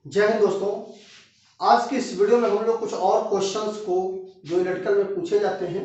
जय हिंद दोस्तों। आज की इस वीडियो में हम लोग कुछ और क्वेश्चंस को जो इलेक्ट्रिकल में पूछे जाते हैं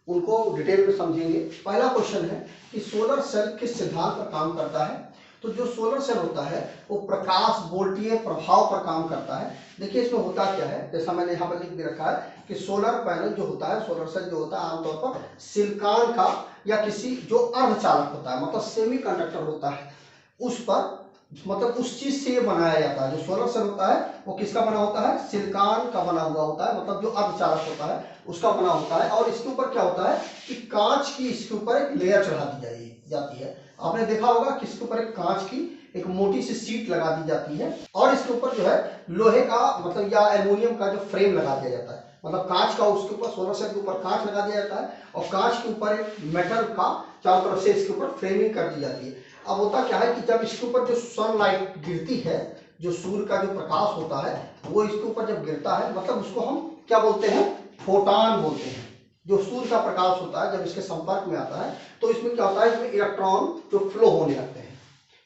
उनको डिटेल में समझेंगे। पहला क्वेश्चन है कि सोलर सेल किस सिद्धांत पर काम करता है। तो जो सोलर सेल होता है वो प्रकाश वोल्टीय प्रभाव पर काम करता है। देखिए इसमें होता क्या है, जैसा मैंने यहाँ पर लिख भी रखा है कि सोलर पैनल जो होता है, सोलर सेल जो होता है आमतौर पर सिलिकॉन का या किसी जो अर्धचालक होता है मतलब सेमी कंडक्टर होता है उस पर मतलब उस चीज से ये बनाया जाता है। जो सोलर सेल होता है वो किसका बना होता है, सिलिकॉन का बना हुआ होता है, मतलब जो अर्धचालक होता है उसका बना होता है। और इसके ऊपर क्या होता है कि कांच की इसके ऊपर एक लेयर चढ़ा दी जाती है। आपने देखा होगा कि इसके ऊपर एक कांच की एक मोटी सी सीट लगा दी जाती है और इसके ऊपर जो है लोहे का मतलब या एल्युमिनियम का जो फ्रेम लगा दिया जाता है, मतलब कांच का उसके ऊपर सोलर सेल के ऊपर कांच लगा दिया जाता है और कांच के ऊपर एक मेटल का चारों तरफ से इसके ऊपर फ्रेमिंग कर दी जाती है। अब होता क्या है कि जब इसके ऊपर जो सनलाइट गिरती है, जो सूर्य का जो प्रकाश होता है वो इसके ऊपर जब गिरता है मतलब उसको हम क्या बोलते हैं, फोटॉन बोलते हैं। जो सूर्य का प्रकाश होता है जब इसके संपर्क में आता है तो इसमें क्या होता है, इसमें इलेक्ट्रॉन जो फ्लो होने लगते हैं।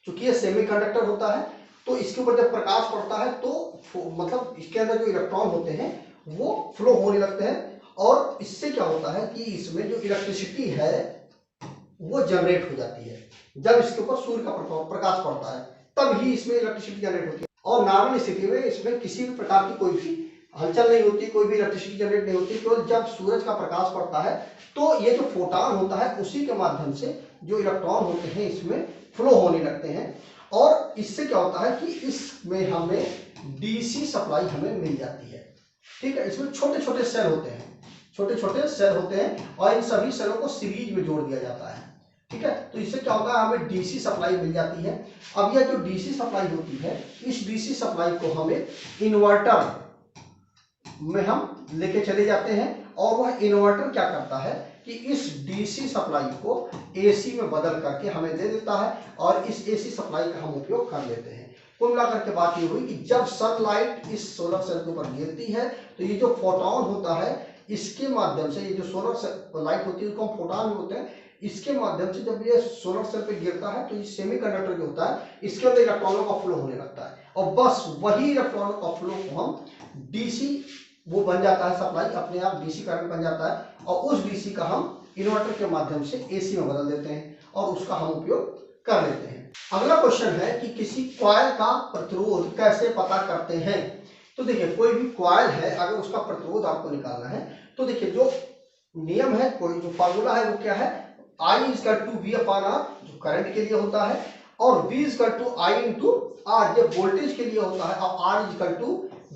क्योंकि ये सेमीकंडक्टर होता है तो इसके ऊपर जब प्रकाश पड़ता है तो मतलब इसके अंदर जो इलेक्ट्रॉन होते हैं वो फ्लो होने लगते हैं और इससे क्या होता है कि इसमें जो इलेक्ट्रिसिटी है वो जनरेट हो जाती है। जब इसके ऊपर सूर्य का प्रकाश पड़ता है तब ही इसमें इलेक्ट्रिसिटी जनरेट होती है और नॉर्मल स्थिति में इसमें किसी भी प्रकार की कोई भी हलचल नहीं होती, कोई भी इलेक्ट्रिसिटी जनरेट नहीं होती। केवल जब सूरज का प्रकाश पड़ता है तो ये जो फोटॉन होता है उसी के माध्यम से जो इलेक्ट्रॉन होते हैं इसमें फ्लो होने लगते हैं और इससे क्या होता है कि इसमें हमें डीसी सप्लाई हमें मिल जाती है। ठीक है, इसमें छोटे छोटे सेल होते हैं, छोटे छोटे सेल होते हैं और इन सभी सेलों को सीरीज में जोड़ दिया जाता है। ठीक है, तो इससे क्या होता है हमें डीसी सप्लाई मिल जाती है। अब यह जो डीसी सप्लाई होती है इस डीसी सप्लाई को हमें इन्वर्टर में हम लेके चले जाते हैं और वह इन्वर्टर क्या करता है कि इस डीसी सप्लाई को एसी में बदल करके हमें दे देता है और इस एसी सप्लाई का हम उपयोग कर लेते हैं। कुल मिलाकर के बात ये हुई कि जब सनलाइट इस सोलर सेल के ऊपर गिरती है तो ये जो फोटॉन होता है इसके माध्यम से, ये जो सोलर लाइट होती है उसको हम फोटॉन बोलते हैं, इसके माध्यम से जब ये सोलर सेल पे गिरता है तो ये सेमीकंडक्टर जो होता है इसके अंदर इलेक्ट्रॉनों का फ्लो होने लगता है और बस वही इलेक्ट्रॉनों का फ्लो को हम डीसी वो बन जाता है, सप्लाई अपने आप डीसी करंट बन जाता है और उस डीसी का हम इन्वर्टर के माध्यम से एसी में बदल देते हैं और उसका हम उपयोग कर लेते हैं। अगला क्वेश्चन है कि किसी कॉइल का प्रतिरोध कैसे पता करते हैं। तो देखिए कोई भी कॉइल है अगर उसका प्रतिरोध आपको निकालना है तो देखिए जो नियम है, कोई जो फार्मूला है वो क्या है, I is to V upon R जो करंट के लिए होता है और V is to I into R ये वोल्टेज के लिए होता है और R is to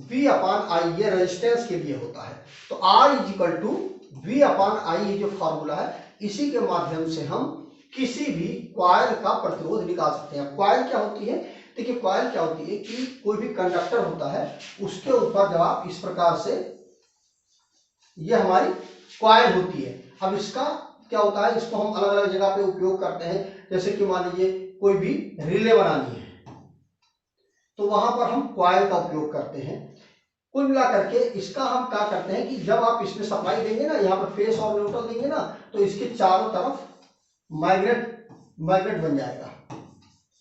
V upon I ये रेजिस्टेंस के लिए होता है। तो R is to V upon I ये जो फार्मूला है इसी के माध्यम से हम किसी भी कॉइल का प्रतिरोध निकाल सकते हैं। कॉइल क्या होती है, देखिए कॉइल क्या होती है कि कोई भी कंडक्टर होता है उसके ऊपर जब आप इस प्रकार से, ये हमारी कॉइल होती है। अब इसका क्या होता है, इसको हम अलग अलग जगह पे उपयोग करते हैं। जैसे कि मान लीजिए कोई भी रिले बनानी है तो वहां पर हम कॉइल का उपयोग करते हैं। कुल मिलाकर के इसका हम क्या करते हैं कि जब आप इसमें सप्लाई देंगे ना, यहाँ पर फेस और न्यूट्रल देंगे ना तो इसके चारों तरफ मैग्नेट मैग्नेट बन जाएगा।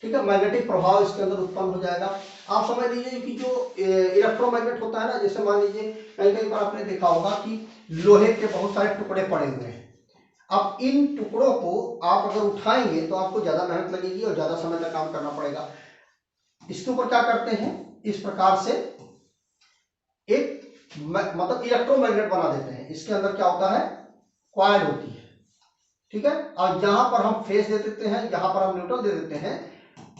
ठीक है, मैग्नेटिक प्रभाव इसके अंदर उत्पन्न हो जाएगा। आप समझ लीजिए कि जो इलेक्ट्रोमैग्नेट होता है ना, जैसे मान लीजिए कई कई बार आपने देखा होगा कि लोहे के बहुत सारे टुकड़े पड़े हुए हैं। अब इन टुकड़ों को आप अगर उठाएंगे तो आपको ज्यादा मेहनत लगेगी और ज्यादा समय तक काम करना पड़ेगा। इसके ऊपर क्या करते हैं, इस प्रकार से एक मतलब इलेक्ट्रोमैग्नेट बना देते हैं। इसके अंदर क्या होता है, कॉइल होती है। ठीक है, और यहां पर हम फेस दे देते हैं, यहां पर हम न्यूट्रल दे देते हैं।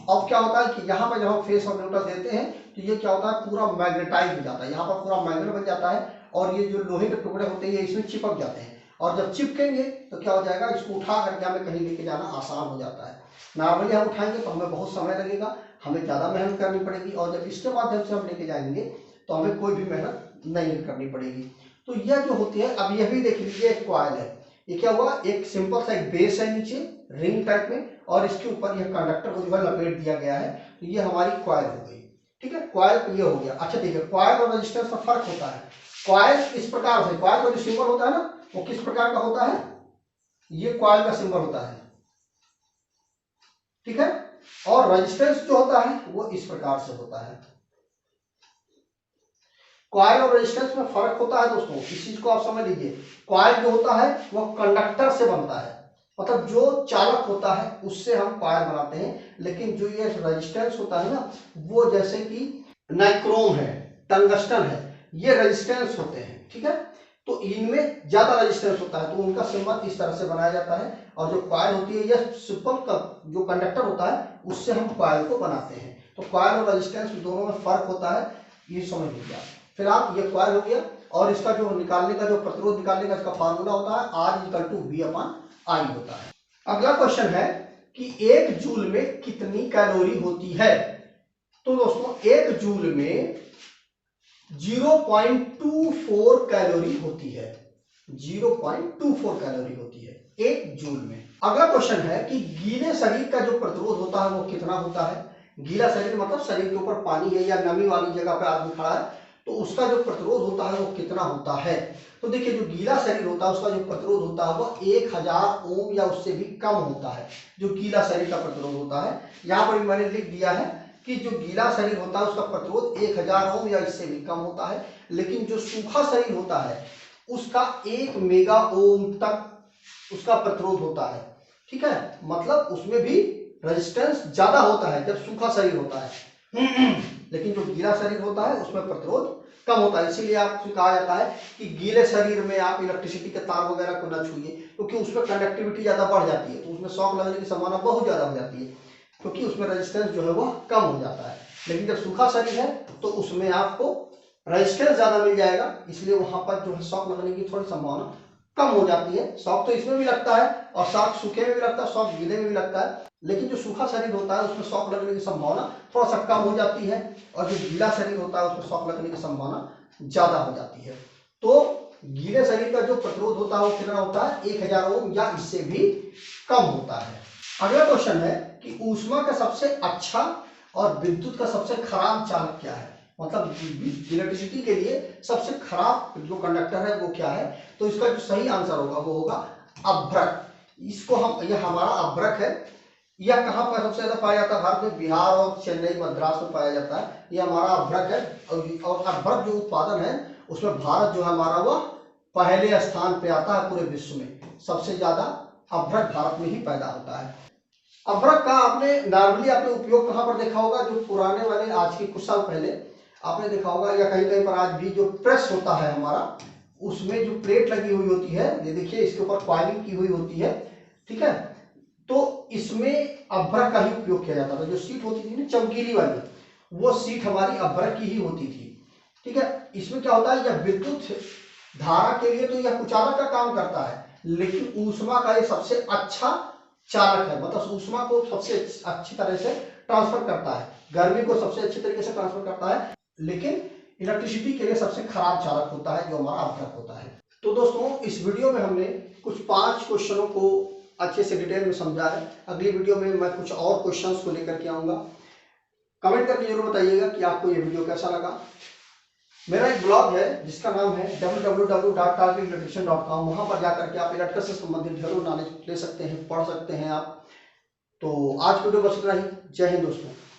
अब क्या होता है कि यहाँ पर जब हम फेस और न्यूट्रल देते हैं तो ये क्या होता है पूरा मैग्नेटाइज हो जाता है, यहाँ पर पूरा मैग्नेट बन जाता है और ये जो लोहे के टुकड़े होते हैं ये इसमें चिपक जाते हैं और जब चिपकेंगे तो क्या हो जाएगा, इसको उठा करके हमें कहीं लेके जाना आसान हो जाता है। नॉर्मली हम उठाएंगे तो हमें बहुत समय लगेगा, हमें ज्यादा मेहनत करनी पड़ेगी और जब इसके माध्यम से हम लेके जाएंगे तो हमें कोई भी मेहनत नहीं करनी पड़ेगी। तो यह जो होती है, अब यह भी देख लीजिए एक कॉइल है, ये क्या हुआ, एक सिंपल सा एक बेस है नीचे रिंग टाइप में और इसके ऊपर यह कंडक्टर को जो है लपेट दिया गया है। तो ये हमारी कॉइल हो गई। ठीक है, कॉइल ये हो गया। अच्छा देखिए कॉइल और रेजिस्टेंस में फर्क होता है। कॉइल इस प्रकार से, कॉइल का जो सिंबल होता है ना वो किस प्रकार का होता है, ये कॉइल का सिंबल होता है। ठीक है, और रेजिस्टेंस जो होता है वो इस प्रकार से होता है। कॉइल और रेजिस्टेंस में फर्क होता है दोस्तों, इस चीज को आप समझ लीजिए। कॉइल जो होता है वह कंडक्टर से बनता है, मतलब जो चालक होता है उससे हम कॉइल बनाते हैं, लेकिन जो ये रेजिस्टेंस होता है ना, वो जैसे कि नाइक्रोम है, टंगस्टन है, ये रेजिस्टेंस होते हैं, ठीक है। तो इनमें ज्यादा रेजिस्टेंस होता है, तो उनका सिंबल इस तरह से बनाया जाता है। और जो कॉइल होती है, यह सिंपल का जो कंडक्टर होता है उससे हम कॉइल को बनाते हैं। तो कॉइल और रेजिस्टेंस दोनों में फर्क होता है, ये समझ लीजिए आप। फिर आप ये कॉइल हो गया, और इसका जो निकालने का, जो प्रतिरोध निकालने का इसका फार्मूला होता है R=V/I होता है। अगला क्वेश्चन है कि 1 जूल में कितनी कैलोरी होती है। तो दोस्तों 1 जूल में 0.24 कैलोरी होती है, 0.24 कैलोरी होती है 1 जूल में। अगला क्वेश्चन है कि गीले शरीर का जो प्रतिरोध होता है वो कितना होता है। गीला शरीर मतलब शरीर के ऊपर पानी है या नमी वाली जगह पे आदमी खड़ा है, तो उसका जो प्रतिरोध होता है वो कितना होता है। तो देखिए जो गीला शरीर होता है उसका जो प्रतिरोध होता है वो 1000 ओम या उससे भी कम होता है, जो गीला शरीर का प्रतिरोध होता है। यहाँ पर मैंने लिख दिया है कि जो गीला शरीर होता है उसका प्रतिरोध 1000 ओम या इससे भी कम होता है, लेकिन जो सूखा शरीर होता है उसका 1 मेगा ओम तक उसका प्रतिरोध होता है, ठीक है। मतलब उसमें भी रेजिस्टेंस ज्यादा होता है जब सूखा शरीर होता है, लेकिन जो गीला शरीर होता है उसमें प्रतिरोध कम होता है। इसीलिए आपसे कहा जाता है कि गीले शरीर में आप इलेक्ट्रिसिटी के तार वगैरह को न छूइए, क्योंकि उसमें कंडक्टिविटी ज्यादा बढ़ जाती है, तो उसमें शॉक लगने की संभावना बहुत ज्यादा हो जाती है, क्योंकि उसमें रेजिस्टेंस जो है वह कम हो जाता है। लेकिन जब सूखा शरीर है तो उसमें आपको रेजिस्टेंस ज्यादा मिल जाएगा, इसलिए वहां पर जो है शॉक लगने की थोड़ी संभावना कम हो जाती है। शॉक तो इसमें भी लगता है, और शॉक सूखे में भी लगता है, शॉक गीले में भी लगता है, लेकिन जो सूखा शरीर होता है उसमें शॉक लगने की संभावना थोड़ा सा कम हो जाती है, और जो गीला शरीर होता है उसमें शॉक लगने की संभावना ज्यादा हो जाती है। तो गीले शरीर का जो प्रतिरोध होता है वो कितना होता है, 1000 ओम या इससे भी कम होता है। अगला क्वेश्चन है कि ऊष्मा का सबसे अच्छा और विद्युत का सबसे खराब चालक क्या है। मतलब इलेक्ट्रिसिटी के लिए सबसे खराब जो कंडक्टर है वो क्या है। तो इसका जो सही आंसर होगा वो होगा अभ्रक। इसको हम, यह हमारा अभ्रक है। यह कहाँ पर सबसे ज्यादा पाया जाता है, भारत में बिहार और चेन्नई मद्रास में पाया जाता है। यह हमारा अभ्रक है, और अभ्रक जो उत्पादन है उसमें भारत जो है हमारा वह पहले स्थान पे आता है पूरे विश्व में। सबसे ज्यादा अभ्रक भारत में ही पैदा होता है। अभ्रक का आपने नॉर्मली आपने उपयोग कहाँ पर देखा होगा, जो पुराने वाले आज के कुछ साल पहले आपने देखा होगा, या कहीं कहीं पर आज भी जो प्रेस होता है हमारा, उसमें जो प्लेट लगी हुई होती है, ये देखिए इसके ऊपर कॉइलिंग की हुई होती है, ठीक है। तो इसमें अभ्रक का ही उपयोग किया जाता था। जो सीट होती थी ना चमकीली वाली, वो सीट हमारी अभ्रक की ही होती थी, ठीक है। इसमें क्या होता है, यह विद्युत धारा के लिए तो यह कुचालक का काम करता है, लेकिन ऊष्मा का ये सबसे अच्छा चालक है। मतलब ऊष्मा को सबसे अच्छी तरह से ट्रांसफर करता है, गर्मी को सबसे अच्छे तरीके से ट्रांसफर करता है, लेकिन इलेक्ट्रिसिटी के लिए सबसे खराब चालक होता है जो हमारा अभ्रक होता है। तो दोस्तों इस वीडियो में हमने कुछ 5 क्वेश्चनों को अच्छे से डिटेल में समझा है। अगली वीडियो में मैं कुछ और क्वेश्चंस को लेकर के आऊंगा। कमेंट करके जरूर बताइएगा कि आपको ये वीडियो कैसा लगा। मेरा एक ब्लॉग है जिसका नाम है www.targetelectrician.com। वहां पर जाकर के आप इलेक्ट्रिकल से संबंधित ढेरों नॉलेज ले सकते हैं, पढ़ सकते हैं आप। तो आज वीडियो बस इतना ही। जय हिंद दोस्तों।